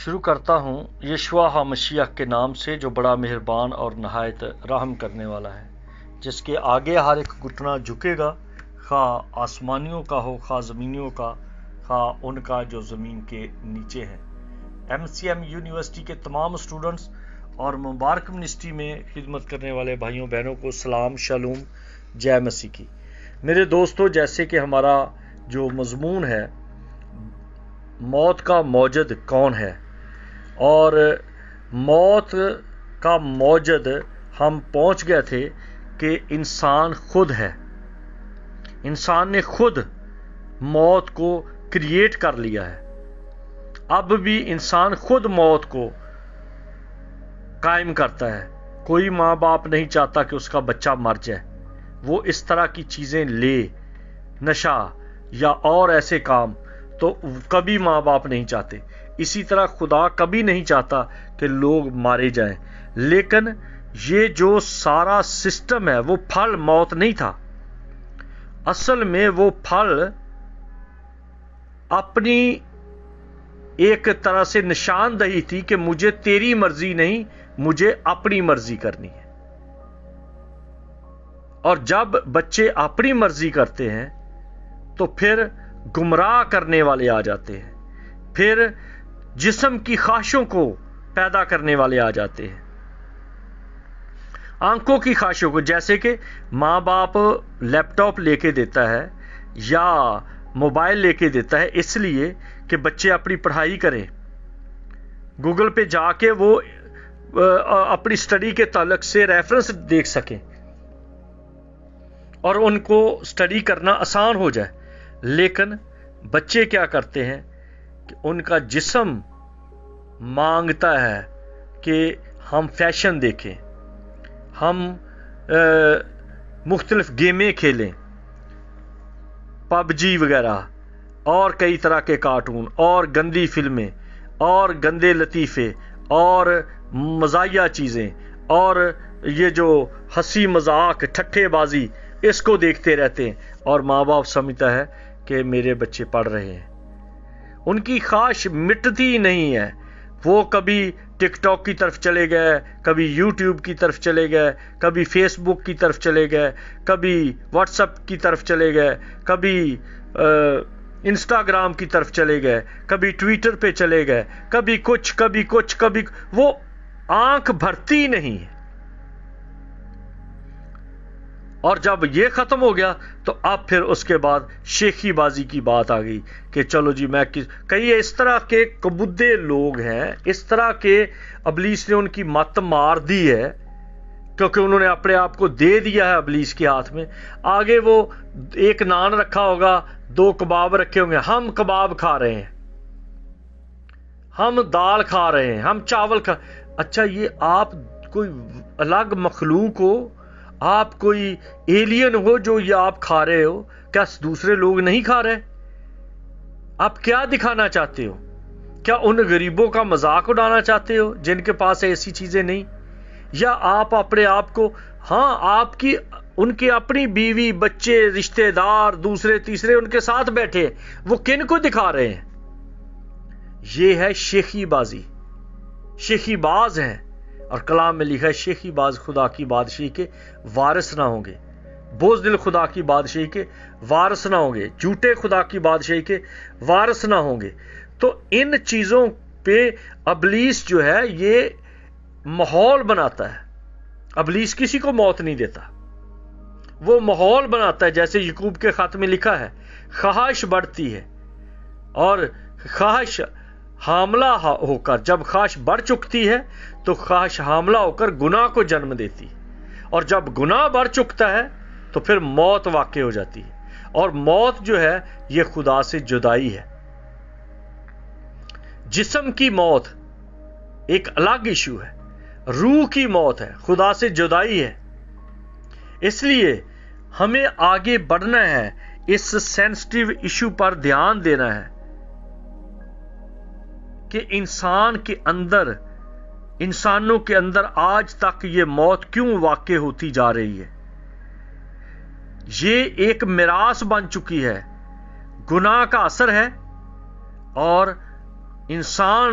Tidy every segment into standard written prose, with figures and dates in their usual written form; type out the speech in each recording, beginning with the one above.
شروع کرتا ہوں یشوع مشیح کے نام سے جو بڑا مہربان اور نہایت رحم کرنے والا ہے، جس کے آگے ہر ایک گھٹنا جھکے گا، خواہ آسمانیوں کا ہو خواہ زمینیوں کا، خواہ ان کا جو زمین کے نیچے ہے۔ MCM یونیورسٹی کے تمام اسٹوڈنٹس اور مبارک منسٹری میں خدمت کرنے والے بھائیوں بہنوں کو سلام، شالوم، جے مسیح کی۔ میرے دوستو، جیسے کہ ہمارا جو مضمون ہے موت کا موجد کون ہے، اور موت کا موجد ہم پہنچ گئے تھے کہ انسان خود ہے۔ انسان نے خود موت کو کریٹ کر لیا ہے۔ اب بھی انسان خود موت کو قائم کرتا ہے۔ کوئی ماں باپ نہیں چاہتا کہ اس کا بچہ مر جائے، وہ اس طرح کی چیزیں لے، نشہ یا اور ایسے کام تو کبھی ماں باپ نہیں چاہتے۔ اسی طرح خدا کبھی نہیں چاہتا کہ لوگ مارے جائیں، لیکن یہ جو سارا سسٹم ہے وہ پھل موت نہیں تھا۔ اصل میں وہ پھل اپنی ایک طرح سے نشاندہی تھی کہ مجھے تیری مرضی نہیں، مجھے اپنی مرضی کرنی ہے۔ اور جب بچے اپنی مرضی کرتے ہیں تو پھر گمراہ کرنے والے آ جاتے ہیں، پھر جسم کی خواہشوں کو پیدا کرنے والے آ جاتے ہیں، آنکھوں کی خواہشوں کو، جیسے کہ ماں باپ لیپ ٹاپ لے کے دیتا ہے یا موبائل لے کے دیتا ہے اس لیے کہ بچے اپنی پڑھائی کریں، گوگل پہ جا کے وہ اپنی سٹڈی کے تعلق سے ریفرنس دیکھ سکیں اور ان کو سٹڈی کرنا آسان ہو جائے۔ لیکن بچے کیا کرتے ہیں کہ ان کا جسم مانگتا ہے کہ ہم فیشن دیکھیں، ہم مختلف گیمیں کھیلیں، PUBG وغیرہ اور کئی طرح کے کارٹون اور گندی فلمیں اور گندے لطیفے اور مزاحیہ چیزیں اور یہ جو ہنسی مذاق ٹھٹھے بازی، اس کو دیکھتے رہتے ہیں، اور ماں باپ سمجھتا ہے کہ میرے بچے پڑھ رہے ہیں۔ ان کی خواہش مٹتی نہیں ہے۔ وہ کبھی ٹک ٹاک کی طرف چلے گئے، کبھی یوٹیوب کی طرف چلے گئے، کبھی فیس بک کی طرف چلے گئے، کبھی واٹس ایپ کی طرف چلے گئے، کبھی انسٹاگرام کی طرف چلے گئے، کبھی ٹویٹر پہ چلے گئے، کبھی کچھ کبھی کچھ کبھی وہ آنکھ بھرتی نہیں ہے۔ اور جب یہ ختم ہو گیا تو اب پھر اس کے بعد شیخی بازی کی بات آ گئی کہ چلو جی میں کئی اس طرح کے کبودے لوگ ہیں، اس طرح کے ابلیس نے ان کی مت مار دی ہے کیونکہ انہوں نے اپنے آپ کو دے دیا ہے ابلیس کے ہاتھ میں۔ آگے وہ ایک نان رکھا ہوگا، 2 کباب رکھے ہوں گے، ہم کباب کھا رہے ہیں، ہم دال کھا رہے ہیں، ہم چاول کھا۔ اچھا، یہ آپ کوئی الگ مخلوق ہو، آپ کوئی ایلین ہو جو یہ آپ کھا رہے ہو، کیا دوسرے لوگ نہیں کھا رہے؟ آپ کیا دکھانا چاہتے ہو؟ کیا ان غریبوں کا مذاق اڑانا چاہتے ہو جن کے پاس ایسی چیزیں نہیں؟ یا آپ اپنے آپ کو، ہاں آپ کی ان کے اپنی بیوی بچے رشتہ دار دوسرے تیسرے ان کے ساتھ بیٹھے، وہ کن کو دکھا رہے ہیں؟ یہ ہے شیخی بازی، شیخی باز ہیں۔ اور کلام میں لکھا ہے شیخی باز خدا کی بادشاہی کے وارث نہ ہوں گے، بزدل خدا کی بادشاہی کے وارث نہ ہوں گے، جھوٹے خدا کی بادشاہی کے وارث نہ ہوں گے۔ تو ان چیزوں پہ ابلیس جو ہے یہ ماحول بناتا ہے۔ ابلیس کسی کو موت نہیں دیتا، وہ ماحول بناتا ہے۔ جیسے یعقوب کے خط میں لکھا ہے، خواہش بڑھتی ہے اور خواہش حاملہ ہو کر، جب خواہش بڑھ چکتی ہے تو خواہش حاملہ ہو کر گناہ کو جنم دیتی ہے، اور جب گناہ بڑھ چکتا ہے تو پھر موت واقع ہو جاتی ہے۔ اور موت جو ہے یہ خدا سے جدائی ہے۔ جسم کی موت ایک الگ ایشو ہے، روح کی موت ہے، خدا سے جدائی ہے۔ اس لیے ہمیں آگے بڑھنا ہے، اس سینسٹیو ایشو پر دھیان دینا ہے کہ انسانوں کے اندر آج تک یہ موت کیوں واقع ہوتی جا رہی ہے۔ یہ ایک میراث بن چکی ہے، گناہ کا اثر ہے، اور انسان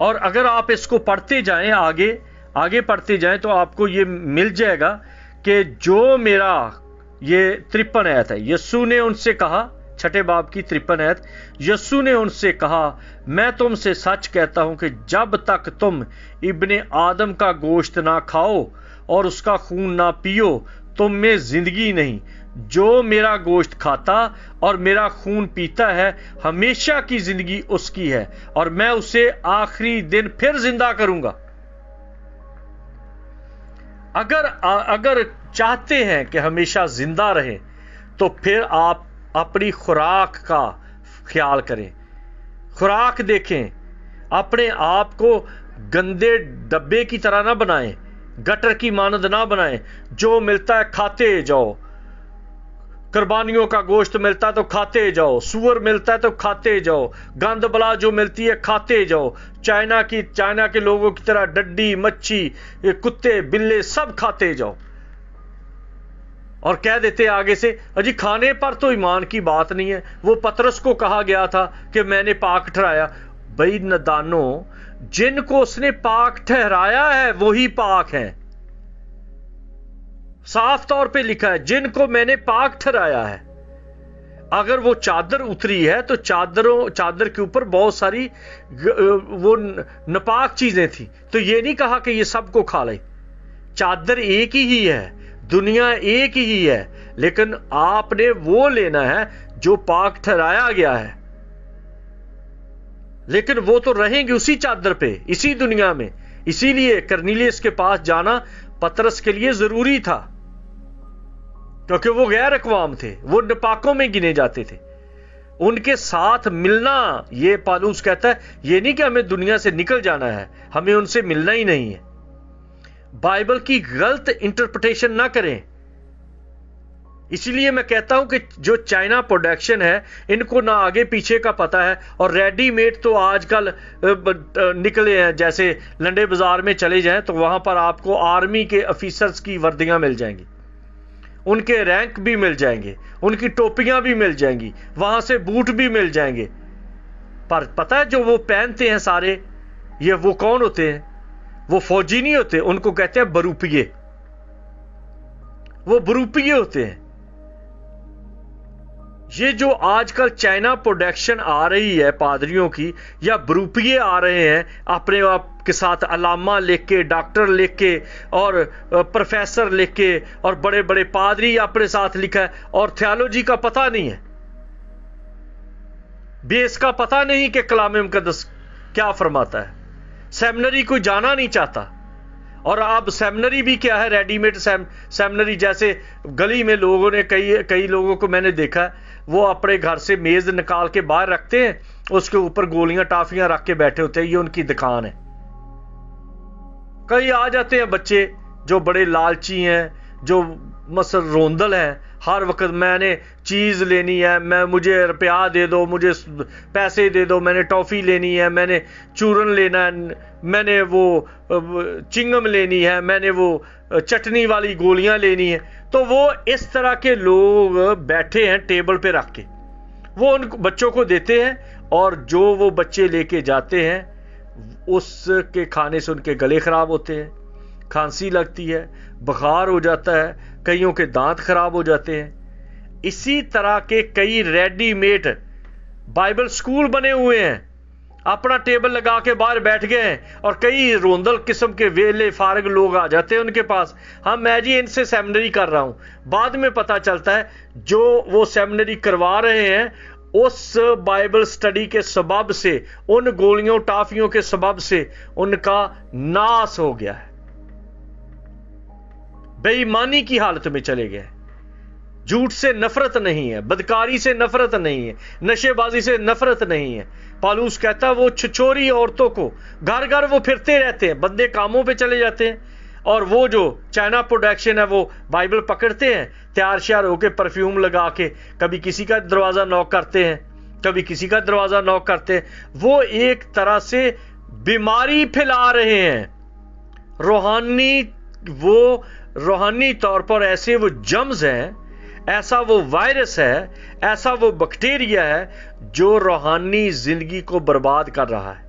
اور اگر آپ اس کو پڑھتے جائیں آگے پڑھتے جائیں تو آپ کو یہ مل جائے گا کہ جو میرا یہ 53 آیت ہے، یسوع نے ان سے کہا، 6 باب کی 53 آیت، یسوع نے ان سے کہا میں تم سے سچ کہتا ہوں کہ جب تک تم ابن آدم کا گوشت نہ کھاؤ اور اس کا خون نہ پیو تم میں زندگی نہیں۔ جو میرا گوشت کھاتا اور میرا خون پیتا ہے ہمیشہ کی زندگی اس کی ہے اور میں اسے آخری دن پھر زندہ کروں گا۔ اگر چاہتے ہیں کہ ہمیشہ زندہ رہیں تو پھر آپ اپنی خوراک کا خیال کریں، خوراک دیکھیں، اپنے آپ کو گندے ڈبے کی طرح نہ بنائیں، گٹر کی مانند نہ بنائیں۔ جو ملتا ہے کھاتے جاؤ، قربانیوں کا گوشت ملتا ہے تو کھاتے جاؤ، سور ملتا ہے تو کھاتے جاؤ، گند بلا جو ملتی ہے کھاتے جاؤ، چائنا کے لوگوں کی طرح ڈڈی، مچھی، کتے، بلے سب کھاتے جاؤ۔ اور کہہ دیتے آگے سے اجی کھانے پر تو ایمان کی بات نہیں ہے، وہ پترس کو کہا گیا تھا کہ میں نے پاک ٹھہرایا۔ بھائی ندانو، جن کو اس نے پاک ٹھہرایا ہے وہی پاک ہیں، صاف طور پہ لکھا ہے جن کو میں نے پاک ٹھہرایا ہے۔ اگر وہ چادر اتری ہے تو چادر کے اوپر بہت ساری وہ ناپاک چیزیں تھیں، تو یہ نہیں کہا کہ یہ سب کو کھا لے۔ چادر ایک ہی ہے، دنیا ایک ہی ہے، لیکن آپ نے وہ لینا ہے جو پاک ٹھہرایا گیا ہے۔ لیکن وہ تو رہیں گے اسی چادر پہ، اسی دنیا میں۔ اسی لیے کرنیلیس کے پاس جانا پترس کے لیے ضروری تھا، کیونکہ وہ غیر اقوام تھے، وہ ناپاکوں میں گنے جاتے تھے۔ ان کے ساتھ ملنا، یہ پالوس کہتا ہے، یہ نہیں کہ ہمیں دنیا سے نکل جانا ہے، ہمیں ان سے ملنا ہی نہیں ہے۔ بائبل کی غلط انٹرپریٹیشن نہ کریں۔ اسی لیے میں کہتا ہوں کہ جو چائنا پروڈکشن ہے ان کو نہ آگے پیچھے کا پتہ ہے، اور ریڈی میڈ تو آج کل نکلے ہیں، جیسے لنڈے بازار میں چلے جائیں تو وہاں پر آپ کو آرمی کے آفیسرز کی وردیاں مل جائیں گی، ان کے رینک بھی مل جائیں گے، ان کی ٹوپیاں بھی مل جائیں گی، وہاں سے بوٹ بھی مل جائیں گے۔ پر پتہ ہے جو وہ پہنتے ہیں سارے، یہ وہ کون ہوتے ہیں؟ وہ فوجی نہیں ہوتے، ان کو کہتے ہیں بروپیے، وہ بروپیے ہوتے ہیں۔ یہ جو آج کل چائنا پروڈکشن آ رہی ہے پادریوں کی، یا بروپیے آ رہے ہیں اپنے آپ کے ساتھ علامہ لکھ کے، ڈاکٹر لکھ کے اور پروفیسر لکھ کے، اور بڑے بڑے پادری اپنے ساتھ لکھا ہے، اور تھیالوجی کا پتہ نہیں ہے، بیس کا پتہ نہیں کہ کلام مقدس کیا فرماتا ہے۔ سیمنری کوئی جانا نہیں چاہتا، اور اب سیمنری بھی کیا ہے؟ ریڈی میڈ سیمنری، جیسے گلی میں لوگوں نے کئی لوگوں کو میں نے دیکھا ہے، وہ اپنے گھر سے میز نکال کے باہر رکھتے ہیں، اس کے اوپر گولیاں ٹافیاں رکھ کے بیٹھے ہوتے ہیں، یہ ان کی دکان ہے۔ کئی آ جاتے ہیں بچے جو بڑے لالچی ہیں، جو مثلا روندل ہیں، ہر وقت میں نے چیز لینی ہے، مجھے روپیہ دے دو، مجھے پیسے دے دو، میں نے ٹافی لینی ہے، میں نے چورن لینا ہے، میں نے وہ چنگم لینی ہے، میں نے وہ چٹنی والی گولیاں لینی ہے۔ تو وہ اس طرح کے لوگ بیٹھے ہیں ٹیبل پہ رکھ کے، وہ ان بچوں کو دیتے ہیں، اور جو وہ بچے لے کے جاتے ہیں اس کے کھانے سے ان کے گلے خراب ہوتے ہیں، کھانسی لگتی ہے، بخار ہو جاتا ہے، کئیوں کے دانت خراب ہو جاتے ہیں۔ اسی طرح کے کئی ریڈی میڈ بائبل سکول بنے ہوئے ہیں، اپنا ٹیبل لگا کے باہر بیٹھ گئے ہیں، اور کئی روندل قسم کے ویلے فارغ لوگ آ جاتے ہیں ان کے پاس، میں جی ان سے سیمنری کر رہا ہوں۔ بعد میں پتہ چلتا ہے جو وہ سیمنری کروا رہے ہیں اس بائبل سٹڈی کے سبب سے، ان گولیوں ٹافیوں کے سبب سے ان کا ناس ہو گیا ہے، بے ایمانی کی حالت میں چلے گئے۔ جھوٹ سے نفرت نہیں ہے، بدکاری سے نفرت نہیں ہے، نشے بازی سے نفرت نہیں ہے۔ پالوس کہتا ہے وہ چھچوری عورتوں کو گھر گھر وہ پھرتے رہتے ہیں، بندے کاموں پہ چلے جاتے ہیں، اور وہ جو چائنا پروڈکشن ہے وہ بائبل پکڑتے ہیں، تیار شیار ہو کے پرفیوم لگا کے، کبھی کسی کا دروازہ نوک کرتے ہیں، کبھی کسی کا دروازہ نوک کرتے ہیں۔ وہ ایک طرح سے بیماری پھیلا رہے ہیں، روحانی طور پر ایسے وہ جمز ہیں، ایسا وہ وائرس ہے، ایسا وہ بیکٹیریا ہے جو روحانی زندگی کو برباد کر رہا ہے۔